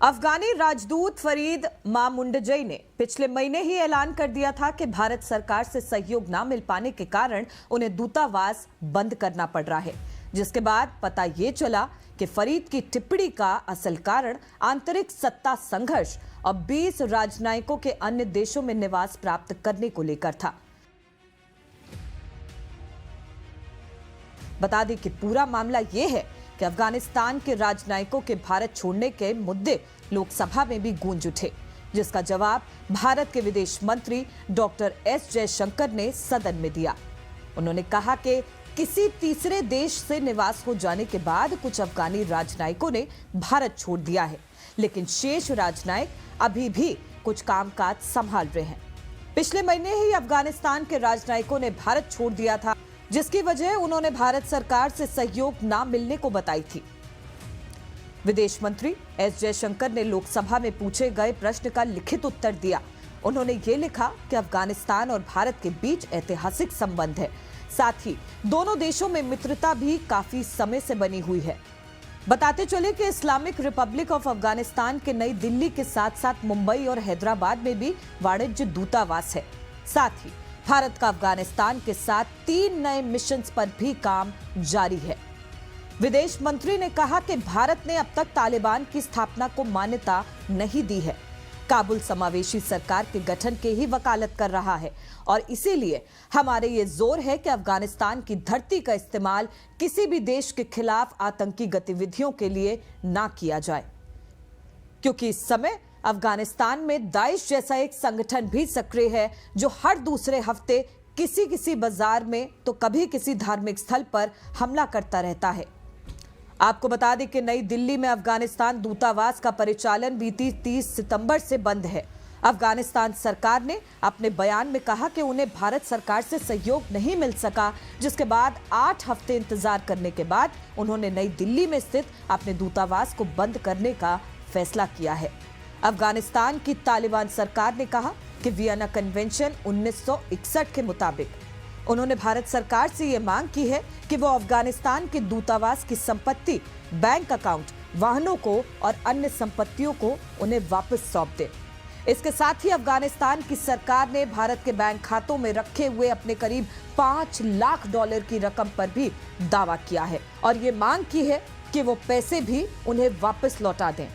अफगानी राजदूत फरीद मामुंडजई ने पिछले महीने ही ऐलान कर दिया था कि भारत सरकार से सहयोग न मिल पाने के कारण उन्हें दूतावास बंद करना पड़ रहा है, जिसके बाद पता ये चला कि फरीद की टिप्पणी का असल कारण आंतरिक सत्ता संघर्ष और 20 राजनयिकों के अन्य देशों में निवास प्राप्त करने को लेकर था। बता दें कि पूरा मामला ये है कि अफगानिस्तान के राजनयिकों के भारत छोड़ने के मुद्दे लोकसभा में भी गूंज उठे, जिसका जवाब भारत के विदेश मंत्री डॉक्टर एस जयशंकर ने सदन में दिया। उन्होंने कहा कि किसी तीसरे देश से निवास हो जाने के बाद कुछ अफगानी राजनयिकों ने भारत छोड़ दिया है, लेकिन शेष राजनयिक अभी भी कुछ कामकाज संभाल रहे हैं। पिछले महीने ही अफगानिस्तान के राजनयिकों ने भारत छोड़ दिया था, जिसकी वजह उन्होंने भारत सरकार से सहयोग न मिलने को बताई थी। विदेश मंत्री एस जयशंकर ने लोकसभा में पूछे गए प्रश्न का लिखित उत्तर दिया। उन्होंने ये लिखा कि अफगानिस्तान और भारत के बीच ऐतिहासिक संबंध है, साथ ही दोनों देशों में मित्रता भी काफी समय से बनी हुई है। बताते चले कि इस्लामिक रिपब्लिक ऑफ अफगानिस्तान के नई दिल्ली के साथ साथ मुंबई और हैदराबाद में भी वाणिज्य दूतावास है। साथ ही भारत का अफगानिस्तान के साथ 3 नए मिशन पर भी काम जारी है। विदेश मंत्री ने कहा कि भारत ने अब तक तालिबान की स्थापना को मान्यता नहीं दी है। काबुल समावेशी सरकार के गठन की ही वकालत कर रहा है और इसीलिए हमारे ये जोर है कि अफगानिस्तान की धरती का इस्तेमाल किसी भी देश के खिलाफ आतंकी गतिविधियों के लिए ना किया जाए, क्योंकि इस समय अफगानिस्तान में दाइश जैसा एक संगठन भी सक्रिय है, जो हर दूसरे हफ्ते किसी बाजार में तो कभी किसी धार्मिक स्थल पर हमला करता रहता है। आपको बता दें कि नई दिल्ली में अफगानिस्तान दूतावास का परिचालन बीती 30 सितंबर से बंद है। अफगानिस्तान सरकार ने अपने बयान में कहा कि उन्हें भारत सरकार से सहयोग नहीं मिल सका, जिसके बाद 8 हफ्ते इंतजार करने के बाद उन्होंने नई दिल्ली में स्थित अपने दूतावास को बंद करने का फैसला किया है। अफगानिस्तान की तालिबान सरकार ने कहा कि वियना कन्वेंशन 1961 के मुताबिक उन्होंने भारत सरकार से ये मांग की है कि वो अफगानिस्तान के दूतावास की संपत्ति, बैंक अकाउंट, वाहनों को और अन्य संपत्तियों को उन्हें वापस सौंप दे। इसके साथ ही अफगानिस्तान की सरकार ने भारत के बैंक खातों में रखे हुए अपने करीब $5 लाख की रकम पर भी दावा किया है और ये मांग की है कि वो पैसे भी उन्हें वापस लौटा दें।